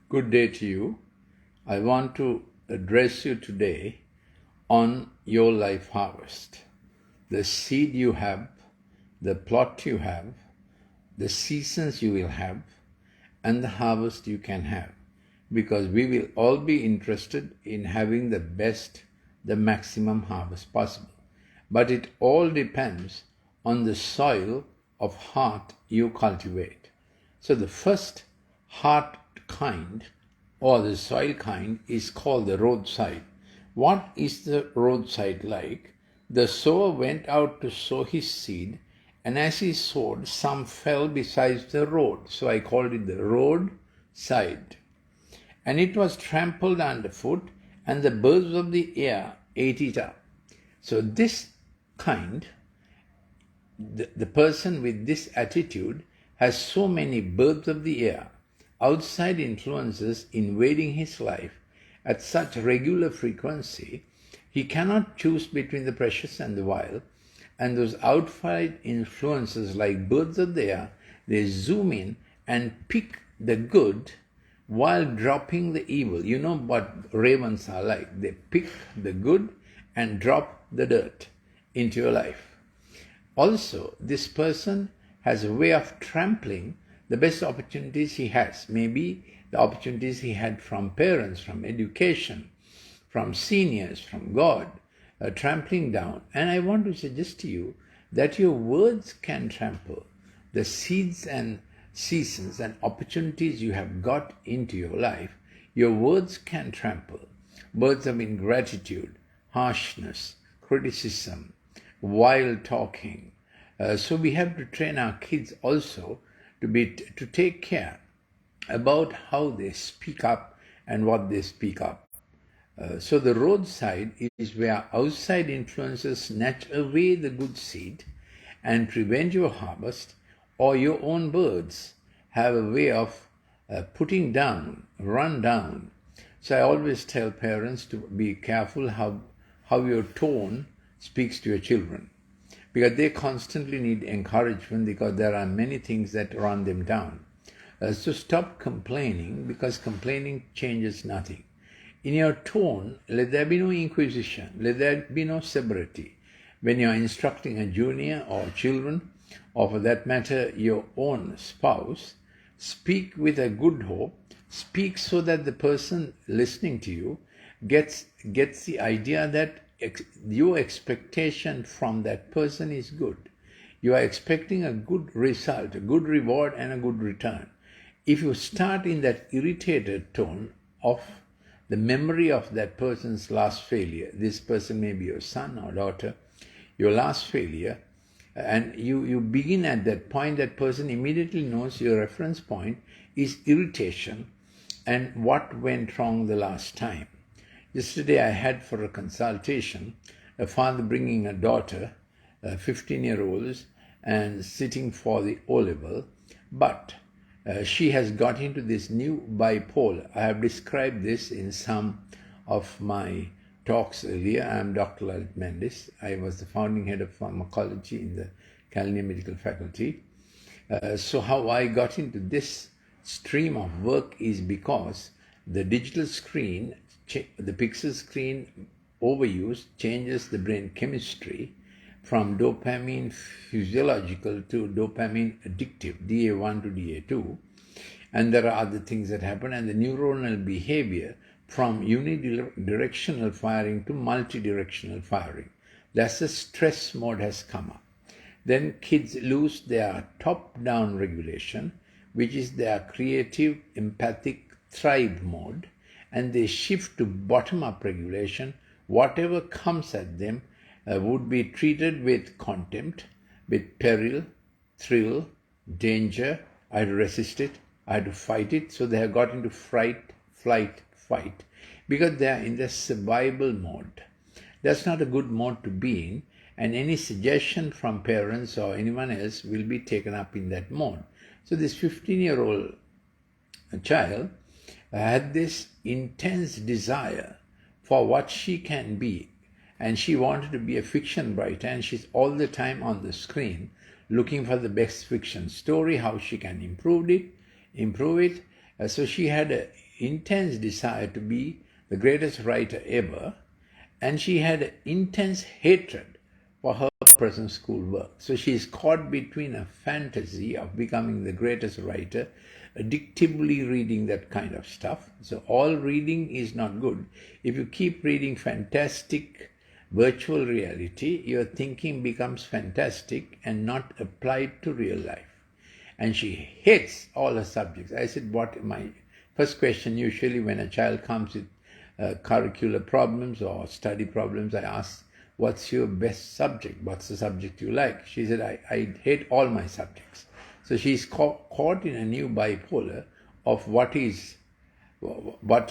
Good day to you. I want to address you today on your life harvest. The seed you have, the plot you have, the seasons you will have, and the harvest you can have. Because we will all be interested in having the best, the maximum harvest possible. But it all depends on the soil of heart you cultivate. So the first heart kind or the soil kind is called the roadside. What is the roadside like? The sower went out to sow his seed, and as he sowed, some fell beside the road. So I called it the roadside. And it was trampled underfoot, and the birds of the air ate it up. So this kind, the person with this attitude has so many birds of the air, outside influences invading his life at such regular frequency, he cannot choose between the precious and the vile, and those outside influences like birds of the air, they zoom in and pick the good while dropping the evil. You know what ravens are like. They pick the good and drop the dirt into your life. Also, this person has a way of trampling the best opportunities he has. Maybe the opportunities he had from parents, from education, from seniors, from God, trampling down. And I want to suggest to you that your words can trample the seeds and seasons and opportunities you have got into your life. Your words can trample words of ingratitude, harshness, criticism, wild talking. So we have to train our kids also to take care about how they speak up and what they speak up. So the roadside is where outside influences snatch away the good seed and prevent your harvest, or your own birds have a way of putting down, run down. So I always tell parents to be careful how your tone speaks to your children, because they constantly need encouragement, because there are many things that run them down. So stop complaining, because complaining changes nothing. In your tone, let there be no inquisition, let there be no severity. When you are instructing a junior or children, or for that matter your own spouse, speak with a good hope. Speak so that the person listening to you gets the idea that your expectation from that person is good. You are expecting a good result, a good reward, and a good return. If you start in that irritated tone of the memory of that person's last failure, this person may be your son or daughter, your last failure, and you begin at that point, that person immediately knows your reference point is irritation and what went wrong the last time. Yesterday I had for a consultation a father bringing a daughter, 15-year-old, and sitting for the O-level, but she has got into this new bipolar. I have described this in some of my talks earlier. I am Dr. Lalith Mendis. I was the founding head of pharmacology in the Calnia Medical Faculty. So how I got into this stream of work is because the digital screen, the pixel screen overuse changes the brain chemistry from dopamine physiological to dopamine addictive, DA1 to DA2. And there are other things that happen, and the neuronal behavior from unidirectional firing to multidirectional firing. That's the stress mode has come up. Then kids lose their top-down regulation, which is their creative, empathic, thrive mode, and they shift to bottom-up regulation. Whatever comes at them would be treated with contempt, with peril, thrill, danger. I had to resist it, I had to fight it. So they have got into fright, flight, fight, because they are in the survival mode. That's not a good mode to be in, and any suggestion from parents or anyone else will be taken up in that mode. So this 15-year-old child had this intense desire for what she can be, and she wanted to be a fiction writer, and she's all the time on the screen looking for the best fiction story, how she can improve it. So she had intense desire to be the greatest writer ever, and she had an intense hatred for her present school work. So she is caught between a fantasy of becoming the greatest writer, addictively reading that kind of stuff. So all reading is not good. If you keep reading fantastic virtual reality, your thinking becomes fantastic and not applied to real life. And she hates all her subjects. I said, what my first question usually when a child comes with curricular problems or study problems, I ask, what's your best subject? What's the subject you like? She said, I hate all my subjects. So she's caught in a new bipolar of what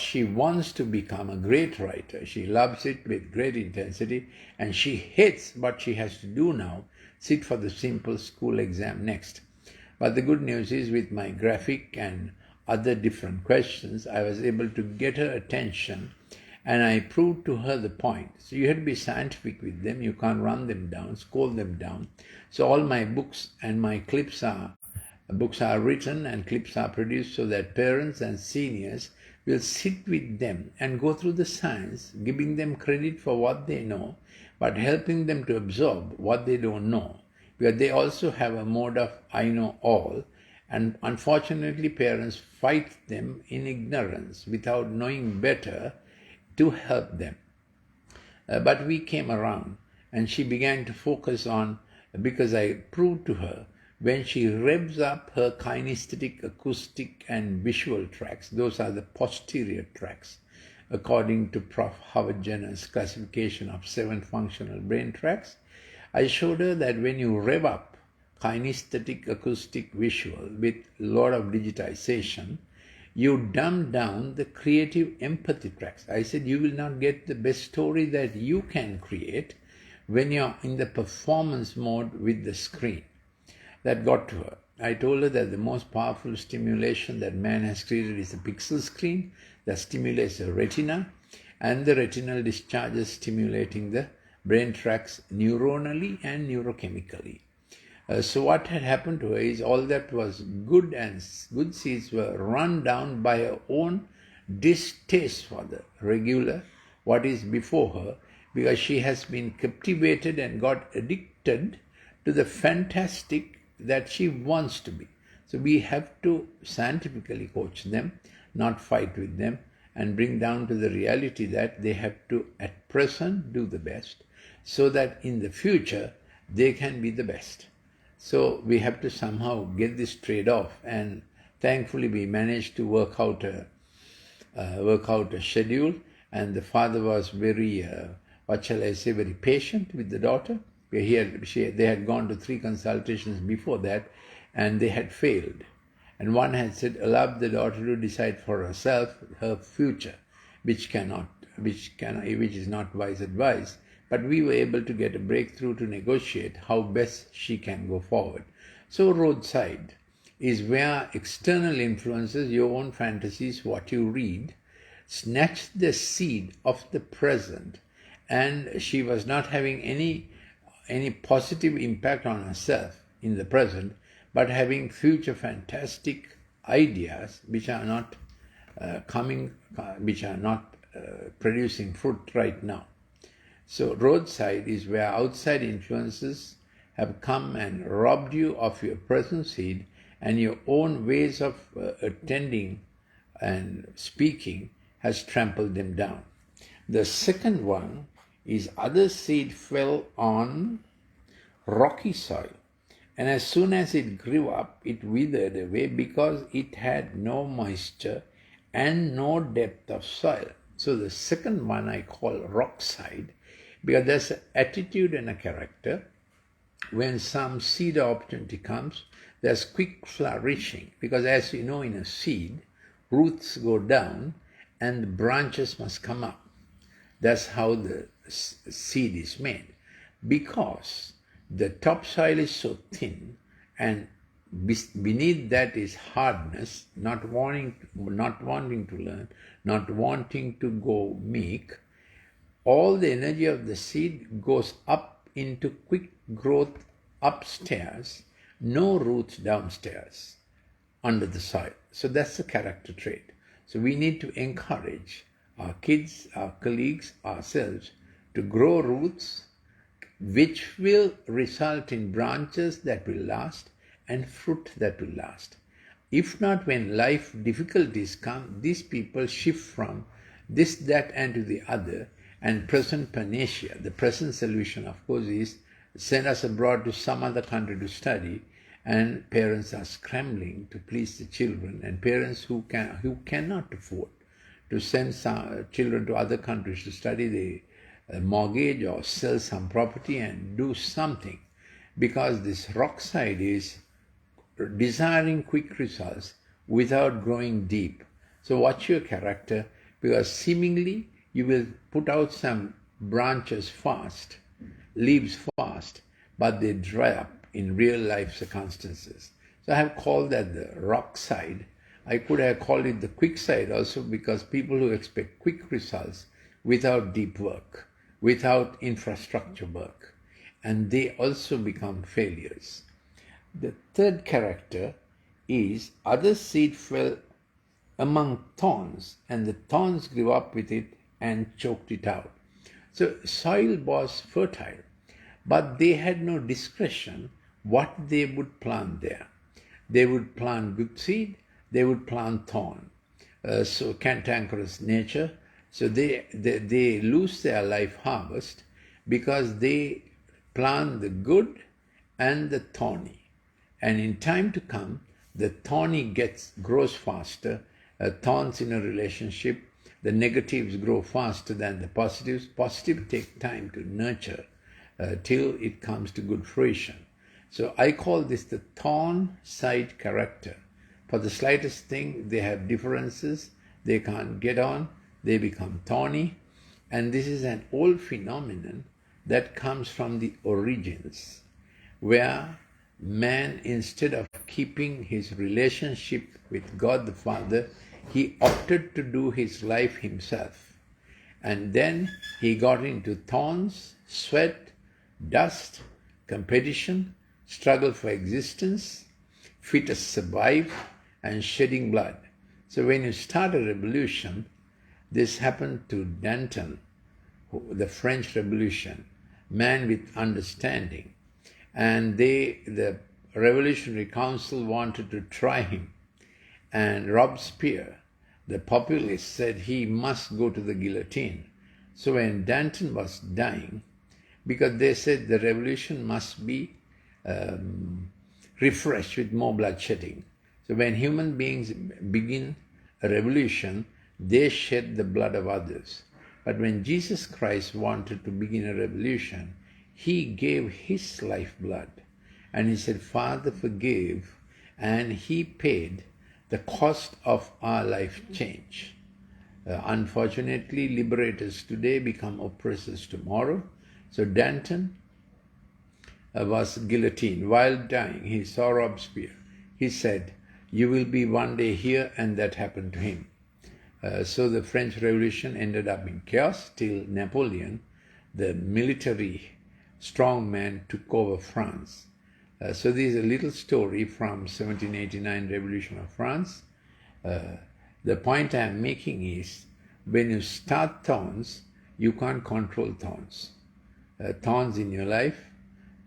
she wants to become a great writer. She loves it with great intensity, and she hates what she has to do now, sit for the simple school exam next. But the good news is, with my graphic and other different questions, I was able to get her attention, and I proved to her the point. So you have to be scientific with them. You can't run them down, scold them down. So all my books and my books are written and clips are produced so that parents and seniors will sit with them and go through the science, giving them credit for what they know, but helping them to absorb what they don't know. Because they also have a mode of I know all, and unfortunately parents fight them in ignorance without knowing better to help them. But we came around and she began to focus on, because I proved to her, when she revs up her kinesthetic, acoustic and visual tracks, those are the posterior tracks, according to Prof. Howard Jenner's classification of 7 functional brain tracks. I showed her that when you rev up kinesthetic, acoustic, visual with a lot of digitization, you dumb down the creative empathy tracks. I said you will not get the best story that you can create when you're in the performance mode with the screen. That got to her. I told her that the most powerful stimulation that man has created is a pixel screen that stimulates the retina, and the retinal discharges stimulating the brain tracks neuronally and neurochemically. So what had happened to her is all that was good and good seeds were run down by her own distaste for the regular, what is before her, because she has been captivated and got addicted to the fantastic that she wants to be. So we have to scientifically coach them, not fight with them, and bring down to the reality that they have to at present do the best so that in the future they can be the best. So we have to somehow get this trade-off, and thankfully we managed to work out a schedule, and the father was very, very patient with the daughter. They had gone to 3 consultations before that, and they had failed. And one had said, allow the daughter to decide for herself her future, which is not wise advice. But we were able to get a breakthrough to negotiate how best she can go forward. So Roadside is where external influences, your own fantasies, what you read, snatch the seed of the present, and she was not having any positive impact on herself in the present, but having future fantastic ideas which are not producing fruit right now. So Roadside is where outside influences have come and robbed you of your present seed, and your own ways of attending and speaking has trampled them down. The second one is other seed fell on rocky soil, and as soon as it grew up, it withered away because it had no moisture and no depth of soil. So the second one I call Rockside, because there's an attitude and a character. When some seed opportunity comes, there's quick flourishing, because as you know, in a seed, roots go down and the branches must come up. That's how the seed is made, because the topsoil is so thin, and beneath that is hardness, not wanting to learn, not wanting to go meek. All the energy of the seed goes up into quick growth upstairs, no roots downstairs under the soil. So that's the character trait. So we need to encourage our kids, our colleagues, ourselves to grow roots which will result in branches that will last and fruit that will last. If not, when life difficulties come, these people shift from this, that, and to the other, and present panacea. The present solution, of course, is send us abroad to some other country to study, and parents are scrambling to please the children, and parents who cannot afford to send some children to other countries to study, they mortgage or sell some property and do something, because this Rockside is desiring quick results without growing deep. So watch your character, because seemingly you will put out some branches fast, leaves fast, but they dry up in real life circumstances. So I have called that the rock side. I could have called it the quick side also, because people who expect quick results without deep work, without infrastructure work, and they also become failures. The third character is other seed fell among thorns, and the thorns grew up with it and choked it out. So soil was fertile, but they had no discretion what they would plant there. They would plant good seed, they would plant thorn. So cantankerous nature. So they lose their life harvest because they plant the good and the thorny. And in time to come, the thorny grows faster. Thorns in a relationship, the negatives grow faster than the positives. Positives take time to nurture till it comes to good fruition. So I call this the Thornside character. For the slightest thing, they have differences, they can't get on, they become thorny. And this is an old phenomenon that comes from the origins, where man, instead of keeping his relationship with God the Father, he opted to do his life himself. And then he got into thorns, sweat, dust, competition, struggle for existence, fit to survive, and shedding blood. So when you start a revolution, this happened to Danton, the French Revolution, man with understanding. And the Revolutionary Council wanted to try him. And Robespierre, the populist, said he must go to the guillotine. So when Danton was dying, because they said the revolution must be refreshed with more bloodshedding. So when human beings begin a revolution, they shed the blood of others. But when Jesus Christ wanted to begin a revolution, he gave his lifeblood. And he said, Father, forgive. And he paid the cost of our life change. Unfortunately, liberators today become oppressors tomorrow. So Danton was guillotined. While dying, he saw Robespierre. He said, you will be one day here, and that happened to him. So the French Revolution ended up in chaos till Napoleon, the military strong man, took over France. So this is a little story from 1789 Revolution of France. The point I am making is, when you start thorns, you can't control thorns. Thorns in your life,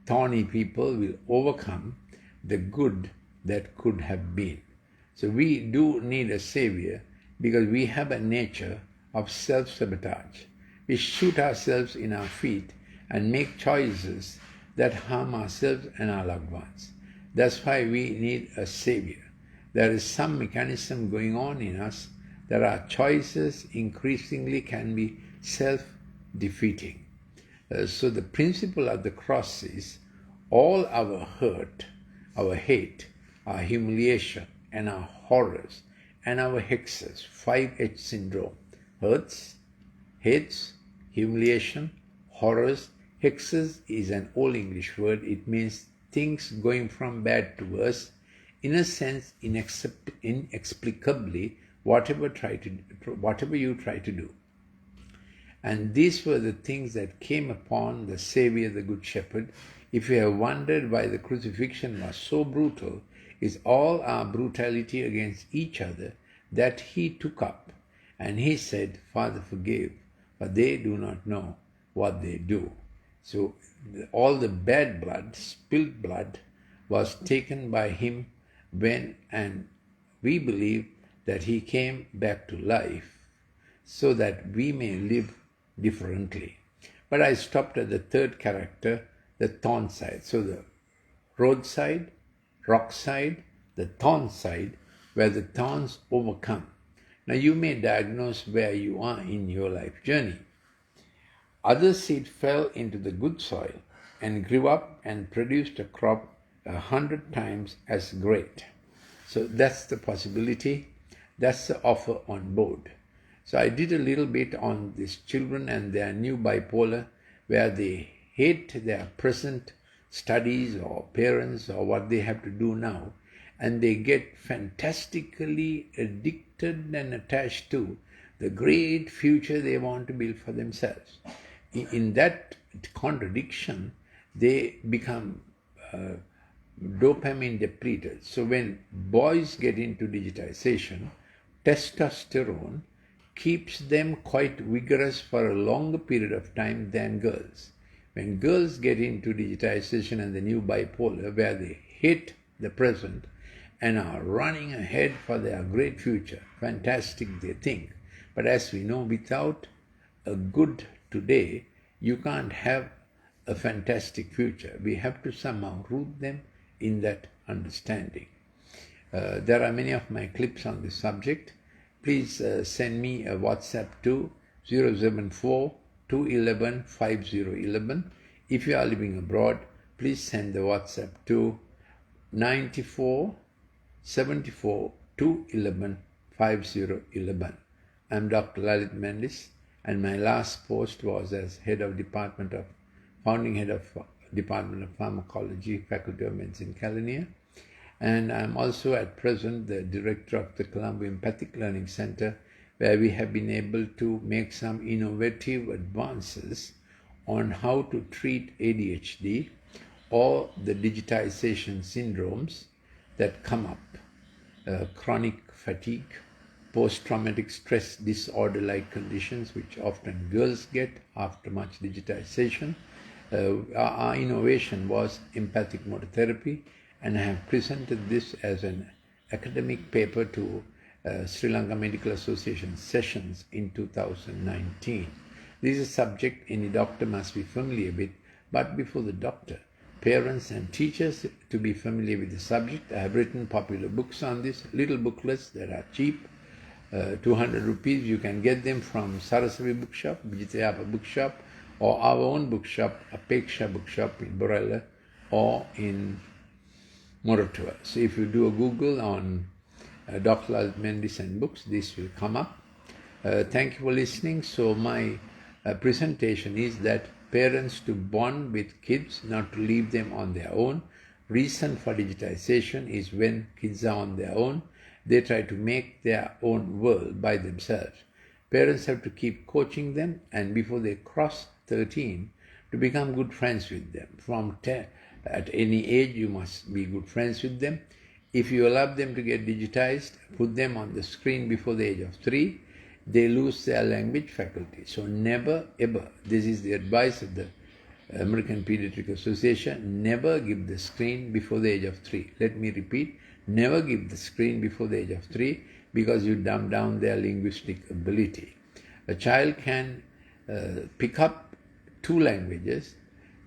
thorny people will overcome the good that could have been. So we do need a savior, because we have a nature of self-sabotage. We shoot ourselves in our feet and make choices that harm ourselves and our loved ones. That's why we need a savior. There is some mechanism going on in us that our choices increasingly can be self-defeating. So the principle of the cross is all our hurt, our hate, our humiliation, and our horrors, and our hexes, 5H syndrome, hurts, hates, humiliation, horrors. Hexes is an old English word. It means things going from bad to worse, in a sense inexplicably, whatever you try to do. And these were the things that came upon the Savior, the Good Shepherd. If you have wondered why the crucifixion was so brutal, is all our brutality against each other that he took up, and he said, Father, forgive, for they do not know what they do. So all the bad blood, spilled blood, was taken by him and we believe that he came back to life so that we may live differently. But I stopped at the third character, the Thornside. So the Roadside, Rockside, the Thornside, where the thorns overcome. Now you may diagnose where you are in your life journey. Other seed fell into the good soil and grew up and produced a crop 100 times as great. So that's the possibility. That's the offer on board. So I did a little bit on these children and their new bipolar, where they hate their present studies or parents or what they have to do now, and they get fantastically addicted and attached to the great future they want to build for themselves. In that contradiction, they become dopamine depleted. So when boys get into digitization, testosterone keeps them quite vigorous for a longer period of time than girls. When girls get into digitization and the new bipolar, where they hate the present and are running ahead for their great future, fantastic they think. But as we know, without a good today, you can't have a fantastic future. We have to somehow root them in that understanding. There are many of my clips on this subject. Please send me a WhatsApp to 074 211 5011. If you are living abroad, please send the WhatsApp to 94 74 211 5011. I'm Dr. Lalith Mendis, and my last post was as founding head of Department of Pharmacology, Faculty of Medicine, California. And I'm also at present the director of the Colombo Empathic Learning Center, where we have been able to make some innovative advances on how to treat ADHD or the digitization syndromes that come up, chronic fatigue, post-traumatic stress disorder-like conditions, which often girls get after much digitization. Our innovation was empathic motor therapy, and I have presented this as an academic paper to Sri Lanka Medical Association sessions in 2019. This is a subject any doctor must be familiar with, but before the doctor, parents and teachers to be familiar with the subject. I have written popular books on this, little booklets that are cheap, 200 rupees. You can get them from Saraswati Bookshop, Vijitayapa Bookshop, or our own bookshop, Apeksha Bookshop in Borella, or in Moratuwa. So if you do a Google on Dr. Lalith Mendis and books, this will come up. Thank you for listening. So my presentation is that parents to bond with kids, not to leave them on their own. Reason for digitization is when kids are on their own, they try to make their own world by themselves. Parents have to keep coaching them, and before they cross 13, to become good friends with them. From 10, at any age, you must be good friends with them. If you allow them to get digitized, put them on the screen before the age of 3, they lose their language faculty. So never ever, this is the advice of the American Pediatric Association, never give the screen before the age of 3. Let me repeat, never give the screen before the age of 3, because you dumb down their linguistic ability. A child can pick up 2 languages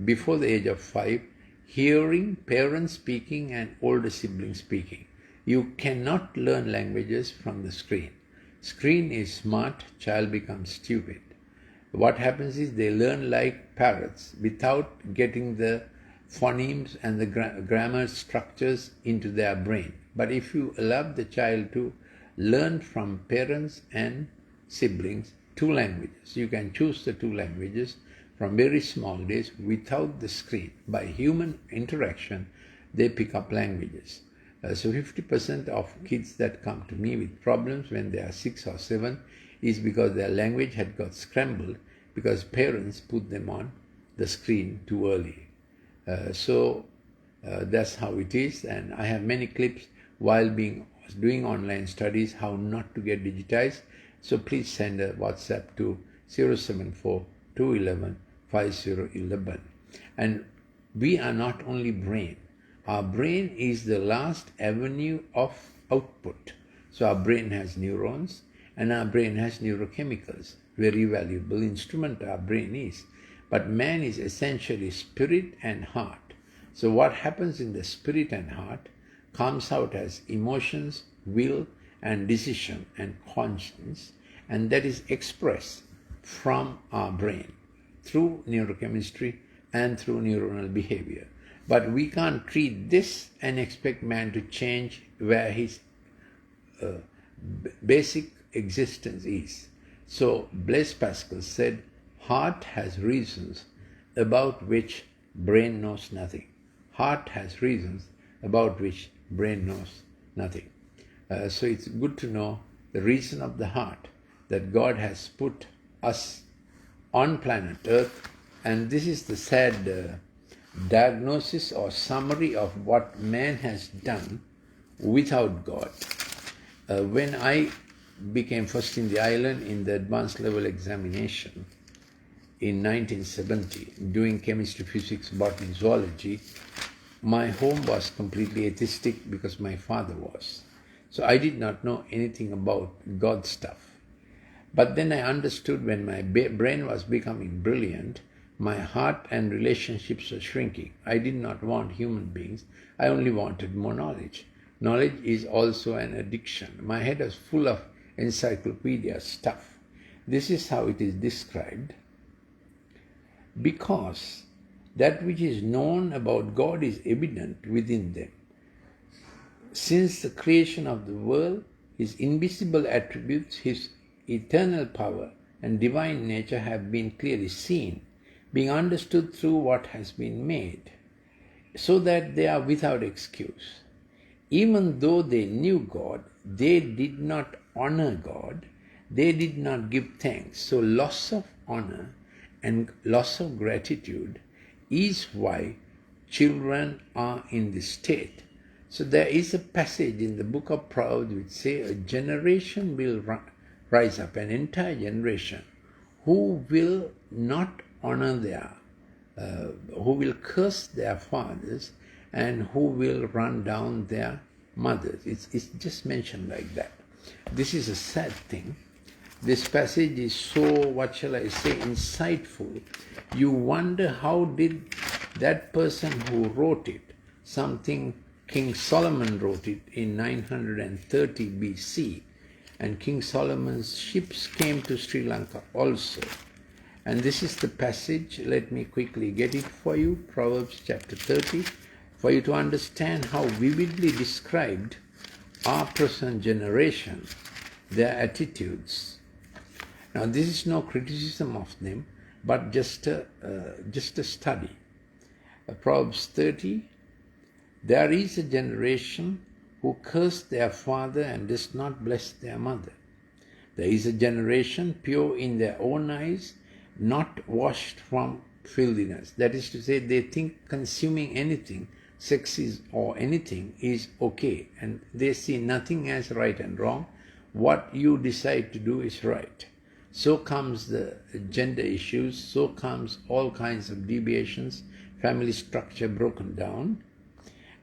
before the age of 5, hearing parents speaking and older siblings speaking. You cannot learn languages from the screen. Screen is smart, child becomes stupid. What happens is they learn like parrots without getting the phonemes and the grammar structures into their brain. But if you allow the child to learn from parents and siblings 2 languages, you can choose the 2 languages from very small days without the screen. By human interaction, they pick up languages. So 50% of kids that come to me with problems when they are 6 or 7 is because their language had got scrambled because parents put them on the screen too early. So that's how it is, and I have many clips while being doing online studies, how not to get digitized. So please send a WhatsApp to 074-211-5011. And we are not only brain. Our brain is the last avenue of output. So our brain has neurons and our brain has neurochemicals. Very valuable instrument our brain is. But man is essentially spirit and heart. So what happens in the spirit and heart comes out as emotions, will and decision and conscience, and that is expressed from our brain through neurochemistry and through neuronal behavior. But we can't treat this and expect man to change where his basic existence is. So Blaise Pascal said, heart has reasons about which brain knows nothing. Heart has reasons about which brain knows nothing. So it's good to know the reason of the heart, that God has put us on planet Earth, and this is the sad diagnosis or summary of what man has done without God. When I became first in the island in the advanced level examination in 1970, doing chemistry, physics, botany, zoology, my home was completely atheistic because my father was. So I did not know anything about God stuff. But then I understood when my brain was becoming brilliant, my heart and relationships were shrinking. I did not want human beings. I only wanted more knowledge. Knowledge is also an addiction. My head was full of encyclopedia stuff. This is how it is described. Because that which is known about God is evident within them. Since the creation of the world, His invisible attributes, His eternal power and divine nature have been clearly seen, being understood through what has been made, so that they are without excuse. Even though they knew God, they did not honor God, they did not give thanks. So loss of honor and loss of gratitude is why children are in this state. So there is a passage in the book of Proverbs which says a generation will rise up, an entire generation, who will not honor who will curse their fathers and who will run down their mothers. It's just mentioned like that. This is a sad thing. This passage is so, what shall I say, insightful. You wonder how did that person who wrote it, something King Solomon wrote it in 930 BC, and King Solomon's ships came to Sri Lanka also. And this is the passage, let me quickly get it for you, Proverbs chapter 30, for you to understand how vividly described our present generation, their attitudes. Now this is no criticism of them, but just a study. Proverbs 30, there is a generation who curse their father and does not bless their mother. There is a generation pure in their own eyes, not washed from filthiness. That is to say, they think consuming anything, sex or anything, is okay, and they see nothing as right and wrong. What you decide to do is right. So comes the gender issues, so comes all kinds of deviations, family structure broken down.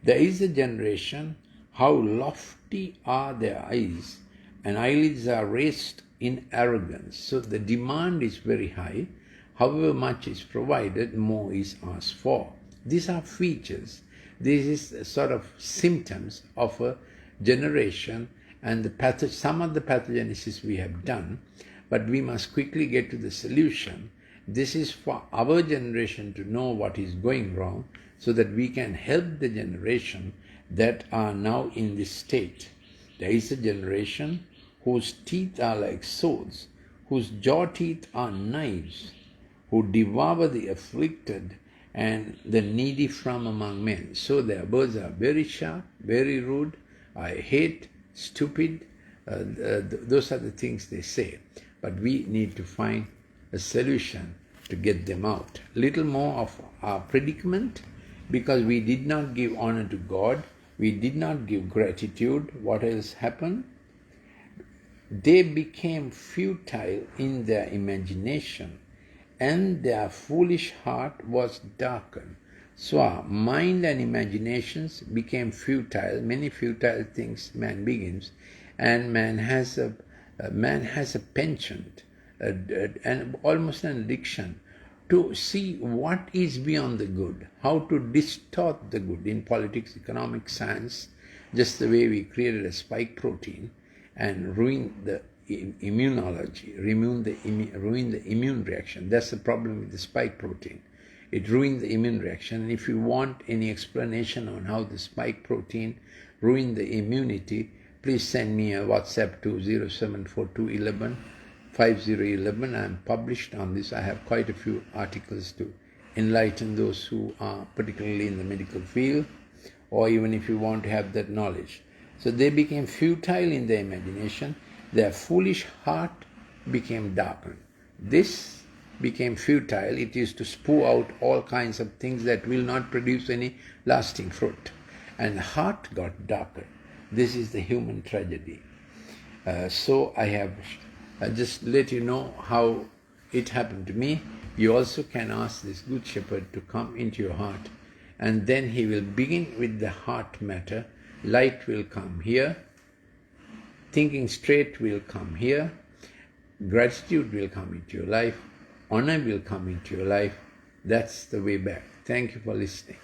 There is a generation, how lofty are their eyes, and eyelids are raised in arrogance. So the demand is very high. However much is provided, more is asked for. These are features. This is sort of symptoms of a generation, and some of the pathogenesis we have done, but we must quickly get to the solution. This is for our generation to know what is going wrong, so that we can help the generation that are now in this state. There is a generation whose teeth are like swords, whose jaw teeth are knives, who devour the afflicted and the needy from among men. So their words are very sharp, very rude. I hate, stupid. Those are the things they say. But we need to find a solution to get them out. Little more of our predicament, because we did not give honor to God, We did not give gratitude. What else happened? They became futile in their imagination, and their foolish heart was darkened. So our mind and imaginations became futile. Many futile things man begins, and man has a penchant and almost an addiction to see what is beyond the good, how to distort the good in politics, economic, science, just the way we created a spike protein and ruin the immunology, ruin the immune reaction. That's the problem with the spike protein. It ruined the immune reaction. And if you want any explanation on how the spike protein ruined the immunity, please send me a WhatsApp to 074211 5011. I am published on this. I have quite a few articles to enlighten those who are particularly in the medical field, or even if you want to have that knowledge. So they became futile in their imagination. Their foolish heart became darkened. This became futile. It is to spew out all kinds of things that will not produce any lasting fruit. And the heart got darkened. This is the human tragedy. So I have just let you know how it happened to me. You also can ask this Good Shepherd to come into your heart, and then he will begin with the heart matter. Light will come here. Thinking straight will come here. Gratitude will come into your life. Honor will come into your life. That's the way back. Thank you for listening.